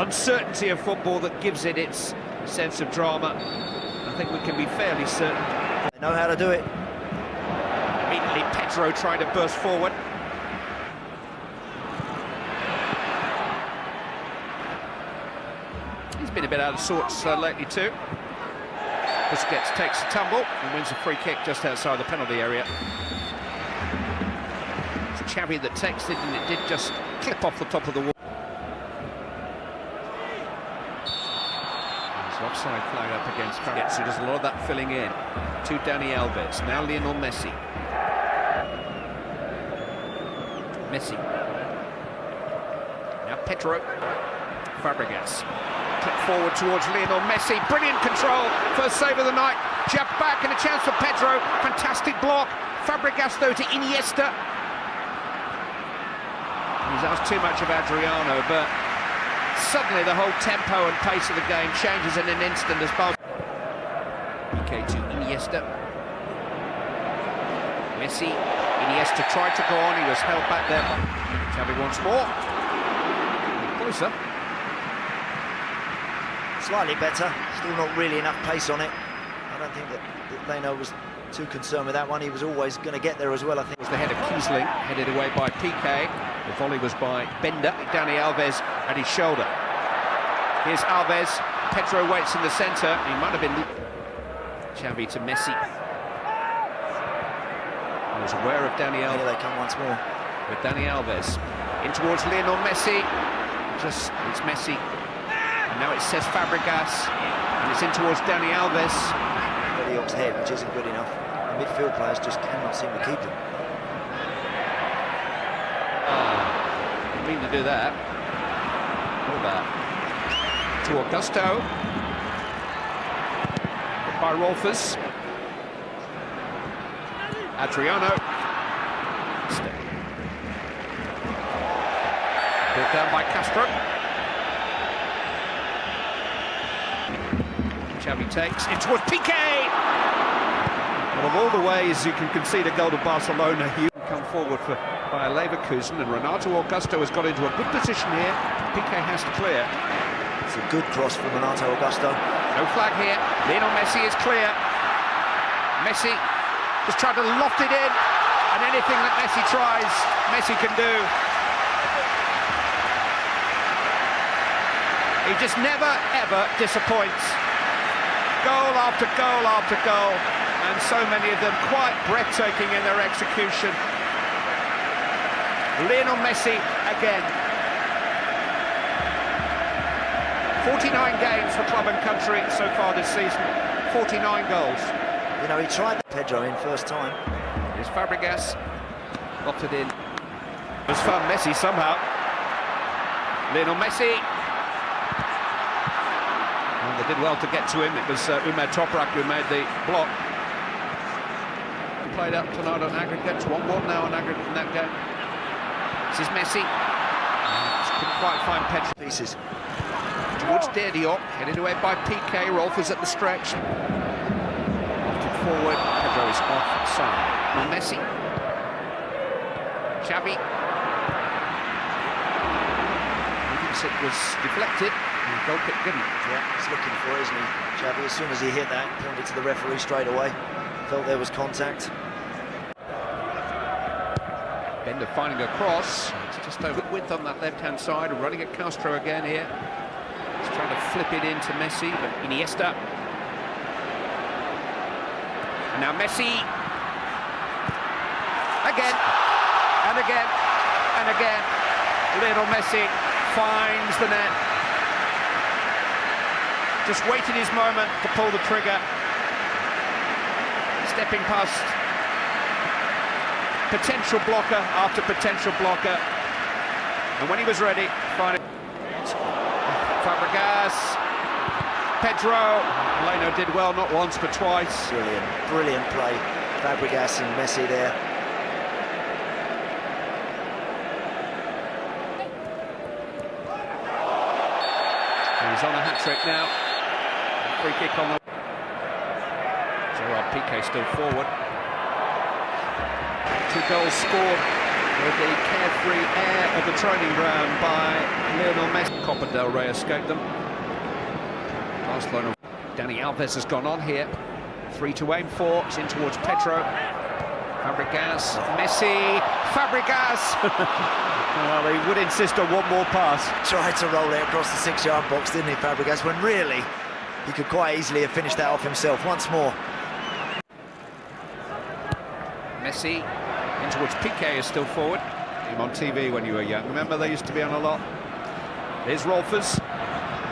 uncertainty of football that gives it its sense of drama. I think we can be fairly certain. They know how to do it. Immediately Pedro trying to burst forward. He's been a bit out of sorts lately too. Busquets takes a tumble and wins a free kick just outside the penalty area. It's Xavi that takes it, and it did just clip off the top of the wall. There's offside flag up against Busquets, who does a lot of that filling in. To Dani Alves, now Lionel Messi. Now Pedro. Fabregas. Clip forward towards Lionel Messi. Brilliant control. First save of the night. Jab back and a chance for Pedro. Fantastic block. Fabregas though to Iniesta. He's asked too much of Adriano, but suddenly the whole tempo and pace of the game changes in an instant as Piqué to Iniesta. Messi. Iniesta tried to go on. He was held back there. Xavi once more. Closer. Slightly better, still not really enough pace on it. I don't think that Leno was too concerned with that one. He was always going to get there as well, I think. It was the head of Kiesling, headed away by Piqué. The volley was by Bender. Dani Alves at his shoulder. Here's Alves. Pedro waits in the centre. He might have been... Xavi to Messi. He was aware of Dani Alves. Here they come once more. With Dani Alves. In towards Lionel Messi. It's Messi. And now it says Fabregas, and it's in towards Dani Alves. Ox head, which isn't good enough. The midfield players just cannot seem to keep them. Didn't mean to do that. All that. To Augusto. By Rolfers. Adriano. Brought down by Castro. Xavi takes in towards Piqué. Well, of all the ways you can concede a goal to Barcelona, you come forward for by Leverkusen, and Renato Augusto has got into a good position here. Piqué has to clear. It's a good cross from Renato Augusto. No flag here. Lionel Messi is clear. Messi just tried to loft it in, and anything that Messi tries, Messi can do. He just never ever disappoints. Goal after goal after goal, and so many of them quite breathtaking in their execution. Lionel Messi again. 49 games for club and country so far this season, 49 goals. You know, he tried Pedro in first time. Here's Fabregas, lofted in. It was found Messi somehow. Lionel Messi. Well, they did well to get to him. It was Umer Toprak who made the block. Played up tonight on aggregate. 1-1 now on aggregate in that game. This is Messi. Just couldn't quite find Pedro. Pieces. Towards Diop, headed away by Piqué. Rolf is at the stretch. Lofted forward. Pedro is offside. Now Messi. Xavi. It was deflected. Goal kick didn't. Yeah, he's looking for it, isn't he, Xavi? As soon as he hit that, pointed to the referee straight away. Felt there was contact. Bender finding a cross. It's just over width on that left-hand side. Running at Castro again here. He's trying to flip it into Messi, but Iniesta. And now Messi. Again. And again. And again. Lionel Messi finds the net. Just waited his moment to pull the trigger. Stepping past potential blocker after potential blocker. And when he was ready, finally. Fabregas. Pedro. Leno did well, not once but twice. Brilliant, brilliant play. Fabregas and Messi there. He's on a hat-trick now. Free kick on the... Gerard Piqué still forward. 2 goals scored with the carefree air of the training ground by Lionel Messi. Copa del Rey escaped them. Barcelona. Dani Alves has gone on here. 3 to aim for. It's in towards Pedro. Fabregas, Messi, Fabregas. Well, he would insist on one more pass. Tried to roll it across the 6-yard box, didn't he, Fabregas, when really he could quite easily have finished that off himself once more. Messi in towards Piqué is still forward. Him on TV when you were young. Remember, they used to be on a lot. Here's Rolfers.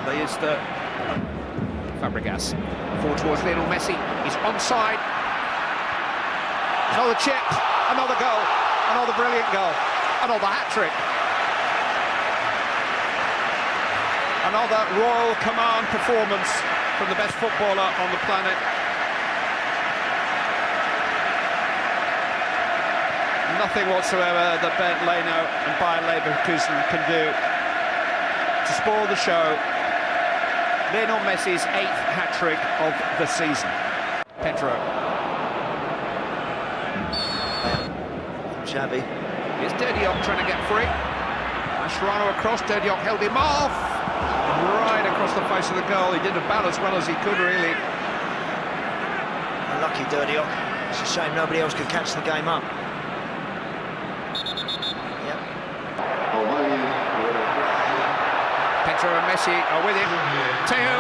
There's the Fabregas. Forward towards Lionel Messi. He's onside. Another chip. Another goal. Another brilliant goal. Another hat-trick. Another Royal Command performance from the best footballer on the planet. Nothing whatsoever that Bernd Leno and Bayer Leverkusen can do to spoil the show. Lionel Messi's 8th hat-trick of the season. Pedro. Xavi. Here's Diop trying to get free. Mascherano across, Diop held him off. Right across the face of the goal. He did about as well as he could, really. Unlucky Diop. It's a shame nobody else could catch the game up. Pedro and Messi are with him. Teo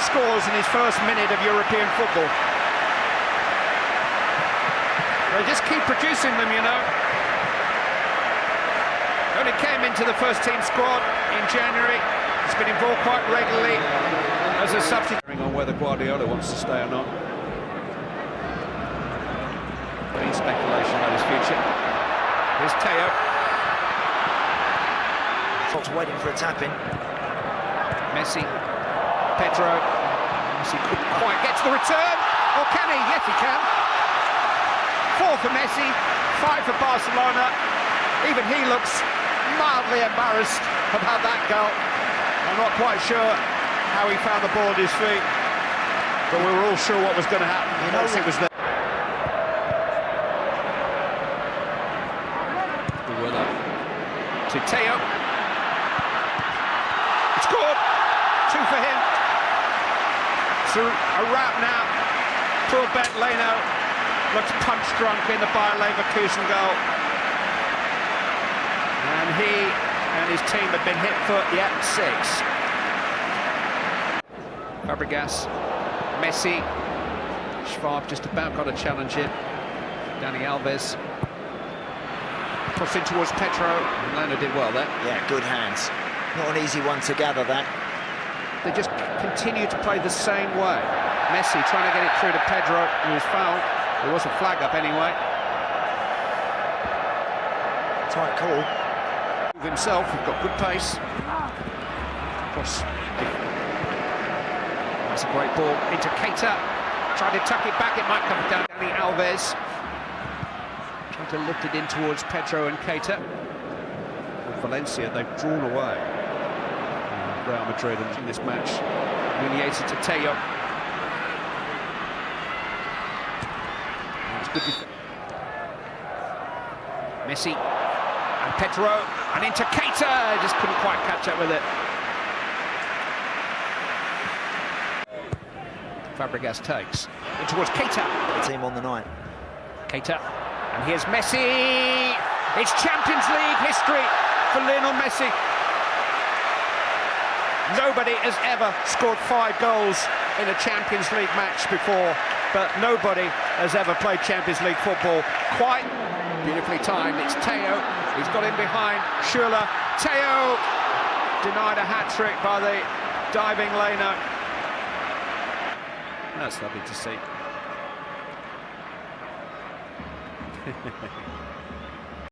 scores in his first minute of European football. They just keep producing them, you know. Only came into the first team squad in January. He's been involved quite regularly as a substitute. On whether Guardiola wants to stay or not. Been speculation about his future. Here's Teo. Fox waiting for a tap-in. Messi. Pedro. Messi couldn't quite get to the return. Or can he? Yes, he can. 4 for Messi, 5 for Barcelona. Even he looks mildly embarrassed about that goal. I'm not quite sure how he found the ball at his feet, but we were all sure what was going to happen. You know, it was there. To Teo. Scored! 2 for him. So a wrap now. Poor Bernd Leno looks punch-drunk in the Bayer Leverkusen goal. And he and his team have been hit for, 6. Fabregas, Messi, Schwab just about got a challenge in. Dani Alves. Cross in towards Pedro. Leno did well there. Yeah, good hands. Not an easy one to gather that. They just continue to play the same way. Messi trying to get it through to Pedro, who was fouled. There was a flag up anyway. Tight call. Himself, he's got good pace. Cross. That's a great ball into Keita. Tried to tuck it back, it might come down. Dani Alves. Trying to lift it in towards Pedro and Keita. With Valencia, they've drawn away. Real Madrid in this match. Humiliated to Teo. It's good defense. Messi and Pedro and into Keita. Just couldn't quite catch up with it. Fabregas takes in towards Keita. The team on the night. Keita. And here's Messi. It's Champions League history for Lionel Messi. Nobody has ever scored 5 goals in a Champions League match before, but nobody has ever played Champions League football quite beautifully timed. It's Teo. He's got in behind Schürrle. Teo denied a hat-trick by the diving Leno. That's lovely to see.